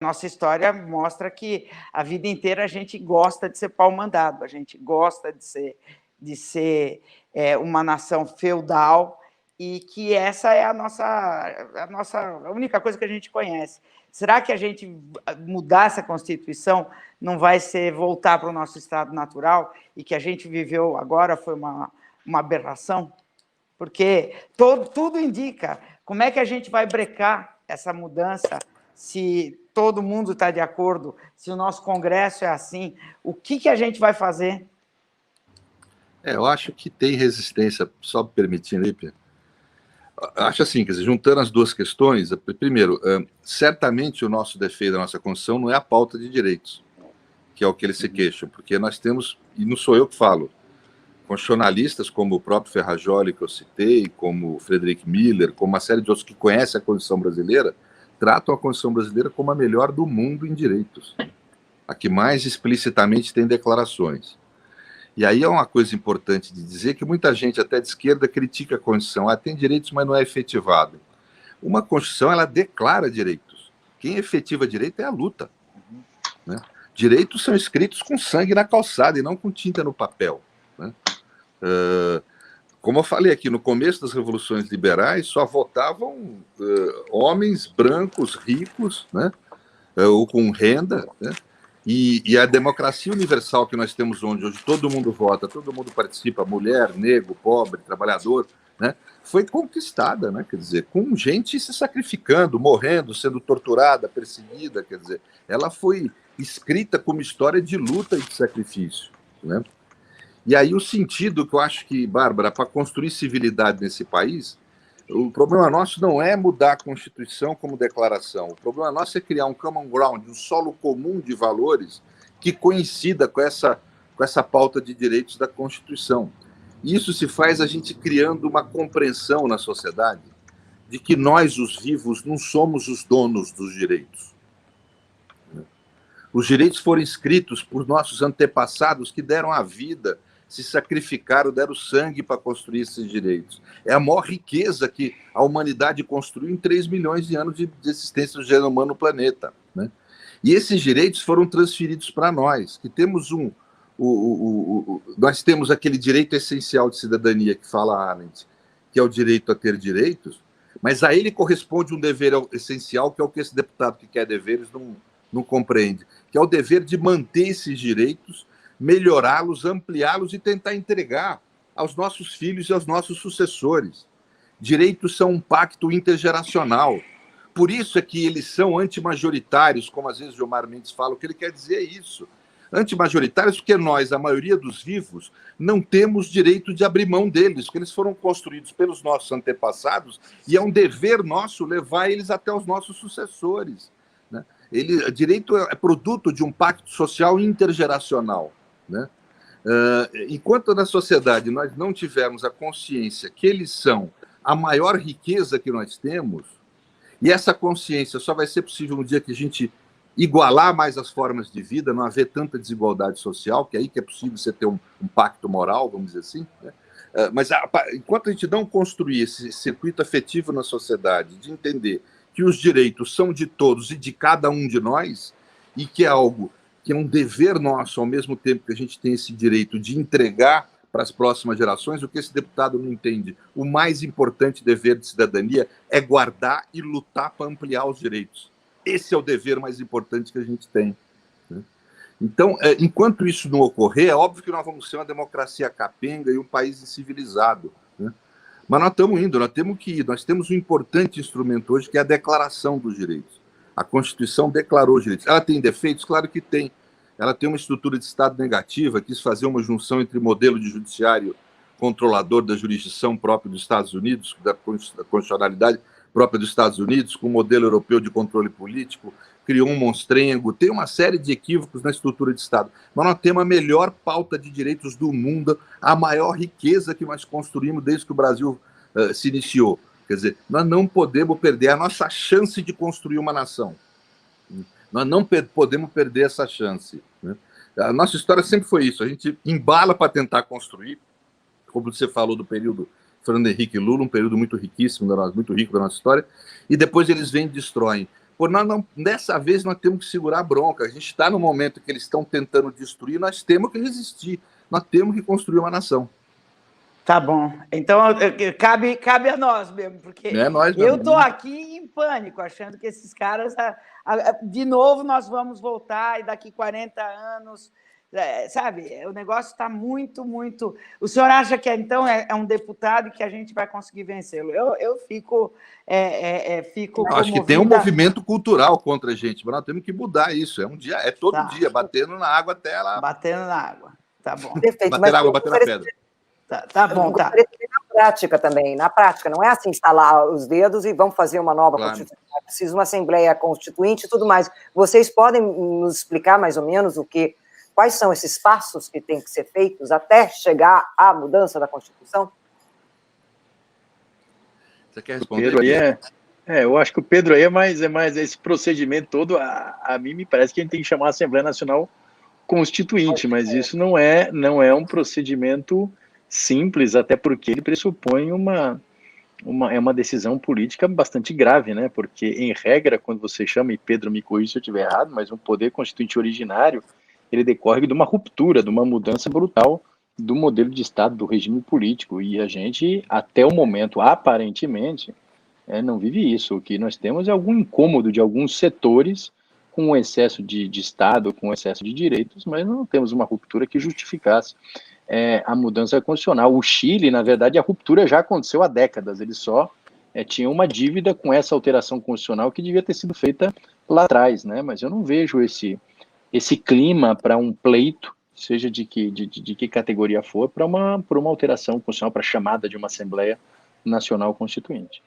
Nossa história mostra que a vida inteira a gente gosta de ser pau-mandado, a gente gosta de ser uma nação feudal, e que essa é a única coisa que a gente conhece. Será que a gente mudar essa Constituição não vai ser voltar para o nosso estado natural, e que a gente viveu agora foi uma aberração? Porque tudo indica. Como é que a gente vai brecar essa mudança se todo mundo está de acordo, se o nosso Congresso é assim? O que a gente vai fazer? Eu acho que tem resistência, só permitindo aí, Pedro. Acho assim, quer dizer, juntando as duas questões, primeiro, certamente o nosso defeito da nossa Constituição não é a pauta de direitos, que é o que eles se queixam, porque nós temos, e não sou eu que falo, constitucionalistas como o próprio Ferrajoli, que eu citei, como o Frederic Miller, como uma série de outros que conhecem a Constituição brasileira, tratam a Constituição brasileira como a melhor do mundo em direitos, a que mais explicitamente tem declarações. E aí é uma coisa importante de dizer que muita gente, até de esquerda, critica a Constituição. Tem direitos, mas não é efetivado. Uma Constituição, ela declara direitos. Quem efetiva direito é a luta. Né? Direitos são escritos com sangue na calçada e não com tinta no papel. Né? Como eu falei aqui, no começo das revoluções liberais, só votavam homens brancos, ricos, né? Ou com renda, né? E a democracia universal que nós temos hoje todo mundo vota, todo mundo participa, mulher, negro, pobre, trabalhador, né? Foi conquistada, né? Quer dizer, com gente se sacrificando, morrendo, sendo torturada, perseguida, quer dizer, ela foi escrita como história de luta e de sacrifício, né? E aí o sentido que eu acho que, Bárbara, para construir civilidade nesse país, o problema nosso não é mudar a Constituição como declaração. O problema nosso é criar um common ground, um solo comum de valores que coincida com essa pauta de direitos da Constituição. Isso se faz a gente criando uma compreensão na sociedade de que nós, os vivos, não somos os donos dos direitos. Os direitos foram escritos por nossos antepassados que deram a vida, se sacrificaram, deram sangue para construir esses direitos. É a maior riqueza que a humanidade construiu em 3 milhões de anos de existência do gênero humano no planeta. Né? E esses direitos foram transferidos para nós, que temos nós temos aquele direito essencial de cidadania que fala Arendt, que é o direito a ter direitos, mas a ele corresponde um dever essencial, que é o que esse deputado que quer deveres não compreende, que é o dever de manter esses direitos, melhorá-los, ampliá-los e tentar entregar aos nossos filhos e aos nossos sucessores. Direitos são um pacto intergeracional. Por isso é que eles são antimajoritários, como às vezes o Gilmar Mendes fala. O que ele quer dizer é isso. Antimajoritários porque nós, a maioria dos vivos, não temos direito de abrir mão deles, porque eles foram construídos pelos nossos antepassados e é um dever nosso levar eles até os nossos sucessores. Né? Direito é produto de um pacto social intergeracional. Né? Enquanto na sociedade nós não tivermos a consciência que eles são a maior riqueza que nós temos, e essa consciência só vai ser possível no dia que a gente igualar mais as formas de vida, não haver tanta desigualdade social, que é aí que é possível você ter um pacto moral, vamos dizer assim. Né? Mas enquanto a gente não construir esse circuito afetivo na sociedade, de entender que os direitos são de todos e de cada um de nós, e que é algo que é um dever nosso, ao mesmo tempo que a gente tem esse direito de entregar para as próximas gerações, o que esse deputado não entende. O mais importante dever de cidadania é guardar e lutar para ampliar os direitos. Esse é o dever mais importante que a gente tem. Né? Então, enquanto isso não ocorrer, é óbvio que nós vamos ser uma democracia capenga e um país incivilizado. Né? Mas nós estamos indo, nós temos que ir. Nós temos um importante instrumento hoje, que é a Declaração dos Direitos. A Constituição declarou os direitos. Ela tem defeitos? Claro que tem. Ela tem uma estrutura de Estado negativa, quis fazer uma junção entre modelo de judiciário controlador da jurisdição própria dos Estados Unidos, da constitucionalidade própria dos Estados Unidos, com o modelo europeu de controle político, criou um monstrengo, tem uma série de equívocos na estrutura de Estado. Mas nós temos a melhor pauta de direitos do mundo, a maior riqueza que nós construímos desde que o Brasil se iniciou. Quer dizer, nós não podemos perder a nossa chance de construir uma nação. Nós não podemos perder essa chance. Né? A nossa história sempre foi isso. A gente embala para tentar construir, como você falou do período Fernando Henrique Lula, um período muito riquíssimo, muito rico da nossa história, e depois eles vêm e destroem. Dessa vez nós temos que segurar a bronca. A gente está no momento que eles estão tentando destruir, nós temos que resistir, nós temos que construir uma nação. Tá bom. Então, cabe a nós mesmo, porque eu estou aqui em pânico, achando que esses caras, de novo, nós vamos voltar e daqui 40 anos, sabe? O negócio está muito, muito... O senhor acha que, então, é um deputado que a gente vai conseguir vencê-lo? Eu fico acho que tem um movimento cultural contra a gente, mas nós temos que mudar isso. É todo dia, batendo na água até ela... Batendo na água, tá bom. Perfeito. Bater na água, bater na pedra. Tá bom, tá. Na prática também, na prática, não é assim instalar os dedos e vamos fazer uma nova Constituição, é preciso uma Assembleia Constituinte e tudo mais. Vocês podem nos explicar mais ou menos quais são esses passos que têm que ser feitos até chegar à mudança da Constituição? Você quer responder? Pedro aí eu acho que o Pedro aí é mais esse procedimento todo, a mim me parece que a gente tem que chamar a Assembleia Nacional Constituinte, mas isso não é um procedimento simples, até porque ele pressupõe uma decisão política bastante grave, né? Porque, em regra, quando você chama, e Pedro me corrija se eu estiver errado, mas um poder constituinte originário, ele decorre de uma ruptura, de uma mudança brutal do modelo de Estado, do regime político, e a gente, até o momento, aparentemente, não vive isso. O que nós temos é algum incômodo de alguns setores com excesso de Estado, com excesso de direitos, mas não temos uma ruptura que justificasse a mudança constitucional. O Chile, na verdade, a ruptura já aconteceu há décadas, ele só tinha uma dívida com essa alteração constitucional que devia ter sido feita lá atrás, né? Mas eu não vejo esse clima para um pleito, seja de que categoria for, para uma alteração constitucional, para a chamada de uma Assembleia Nacional Constituinte.